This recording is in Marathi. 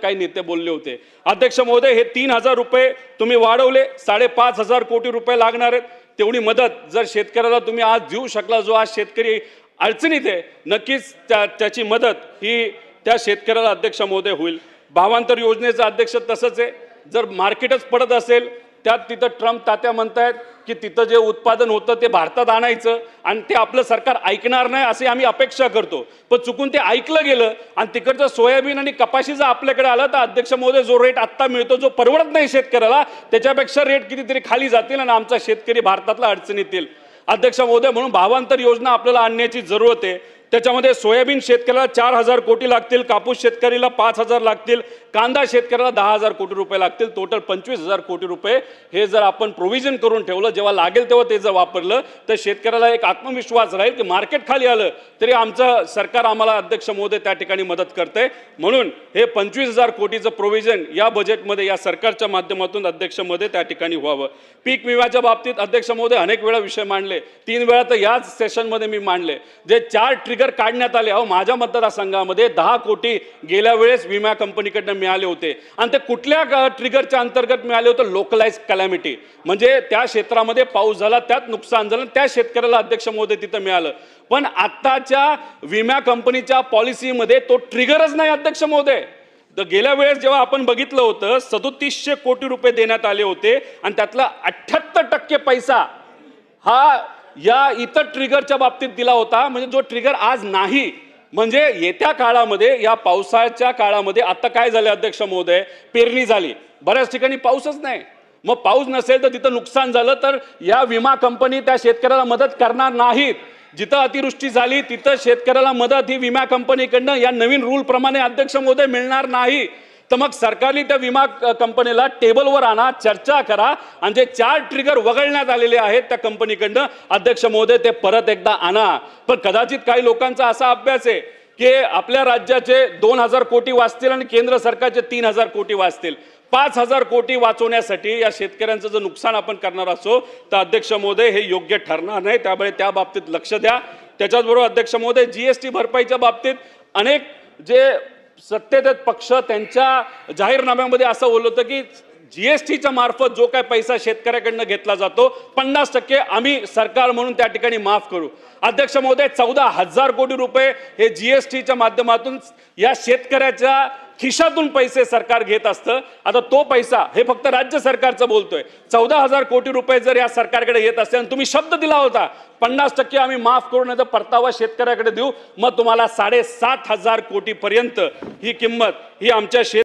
काही नेते बोलले होते। अध्यक्ष महोदय, हे 3000 रुपये तुम्ही वाढवले, 5,500 कोटी रुपये लागणार आहेत। तेवढी मदत जर शेतकऱ्याला तुम्ही आज देऊ शकला, जो आज शेतकरी अडचणीत आहे, नक्कीच त्याची मदत ही त्या शेतकऱ्याला अध्यक्ष महोदय होईल। भावांतर योजनेचं अध्यक्ष तसंच आहे, जर मार्केटच पडत असेल त्यात तिथं ट्रम्प तात्या म्हणतायत की तिथं जे उत्पादन होतं ते भारतात आणायचं आणि ते आपलं सरकार ऐकणार नाही असे आम्ही अपेक्षा करतो, पण चुकून ते ऐकलं गेलं आणि तिकडचं सोयाबीन आणि कपाशी जर आपल्याकडे आलं तर अध्यक्ष महोदय जो रेट आत्ता मिळतो, जो परवडत नाही शेतकऱ्याला, त्याच्यापेक्षा रेट कितीतरी खाली जातील आणि आमचा शेतकरी भारतातला अडचणीत येईल। अध्यक्ष महोदय, म्हणून भावांतर योजना आपल्याला आणण्याची जरूरत आहे। त्याच्यामध्ये सोयाबीन शेतकऱ्याला 4,000 कोटी लागतील, कापूस शेतकरीला 5,000 लागतील, कांदा शेतकऱ्याला 10,000 कोटी रुपये लागतील, टोटल 25,000 कोटी रुपये हे जर आपण प्रोव्हिजन करून ठेवलं, जेव्हा लागेल तेव्हा ते जर वापरलं तर शेतकऱ्याला एक आत्मविश्वास राहील की मार्केट खाली आलं तरी आमचं सरकार आम्हाला अध्यक्ष महोदय त्या ठिकाणी मदत करते। म्हणून हे 25,000 कोटीचं प्रोव्हिजन या बजेटमध्ये या सरकारच्या माध्यमातून अध्यक्ष महोदय त्या ठिकाणी व्हावं। पीक विम्याच्या बाबतीत अध्यक्ष महोदय अनेक वेळा विषय मांडले, 3 वेळा तर याच सेशनमध्ये मी मांडले, जे 4 ट्रिगर काढण्यात आले। अहो, माझ्या मतदारसंघामध्ये 10 कोटी गेल्या वेळेस विमा कंपनीकडून मिळाले होते आणि ते कुठल्या ट्रिगरच्या अंतर्गत मिळाले होते? लोकलाइज कॅलॅमिटी, म्हणजे त्या क्षेत्रामध्ये पाऊस झाला, त्यात नुकसान झालं, त्या शेतकऱ्याला अध्यक्ष महोदय तिथं मिळालं। पण आत्ताच्या विमा कंपनीच्या पॉलिसीमध्ये तो ट्रिगरच नाही अध्यक्ष महोदय। तर गेल्या वेळेस जेव्हा आपण बघितलं होतं 3700 कोटी रुपये देण्यात आले होते आणि त्यातला 78% पैसा हा या इतर ट्रिगरच्या बाबतीत दिला होता, म्हणजे जो ट्रिगर आज नाही। म्हणजे येत्या काळामध्ये, या पावसाच्या काळामध्ये आता काय झाले अध्यक्ष महोदय, पेरणी झाली, बऱ्याच ठिकाणी पाऊसच नाही। मग पाऊस नसेल तर तिथं नुकसान झालं तर या विमा कंपनी त्या शेतकऱ्याला मदत करणार नाहीत। जिथं अतिवृष्टी झाली तिथं शेतकऱ्याला मदत ही विमा कंपनीकडनं या नवीन रूल प्रमाणे अध्यक्ष महोदय मिळणार नाही। तर मग सरकारने त्या विमा कंपनीला टेबलवर आणा, चर्चा करा आणि जे 4 ट्रिगर वगळण्यात आलेले आहेत त्या कंपनीकडनं अध्यक्ष महोदय ते परत एकदा आणा। पण कदाचित काही लोकांचा असा अभ्यास आहे की आपल्या राज्याचे 2,000 कोटी वाचतील आणि केंद्र सरकारचे 3,000 कोटी वाचतील। 5,000 कोटी वाचवण्यासाठी या शेतकऱ्यांचं जर नुकसान आपण करणार असो तर अध्यक्ष महोदय हे योग्य ठरणार नाही, त्यामुळे त्या बाबतीत लक्ष द्या। त्याच्याचबरोबर अध्यक्ष महोदय, जीएसटी भरपाईच्या बाबतीत अनेक जे सत्तेत पक्ष त्यांच्या जाहीरनाम्यामध्ये असं बोललं होतं की जीएसटीच्या मार्फत जो काय पैसा शेतकऱ्याकडनं घेतला जातो 50% आम्ही सरकार म्हणून त्या ठिकाणी माफ करू। अध्यक्ष महोदय, 14,000 कोटी रुपये हे जीएसटीच्या माध्यमातून या शेतकऱ्याच्या खिशातून पैसे सरकार घेत असतं। आता तो पैसा हे फक्त राज्य सरकारचं बोलतोय, 14,000 कोटी रुपये जर या सरकारकडे येत असते आणि तुम्ही शब्द दिला होता 50% आम्ही माफ करू, नाही तर परतावा शेतकऱ्याकडे देऊ, मग तुम्हाला 7,500 कोटी पर्यंत ही किंमत ही आमच्या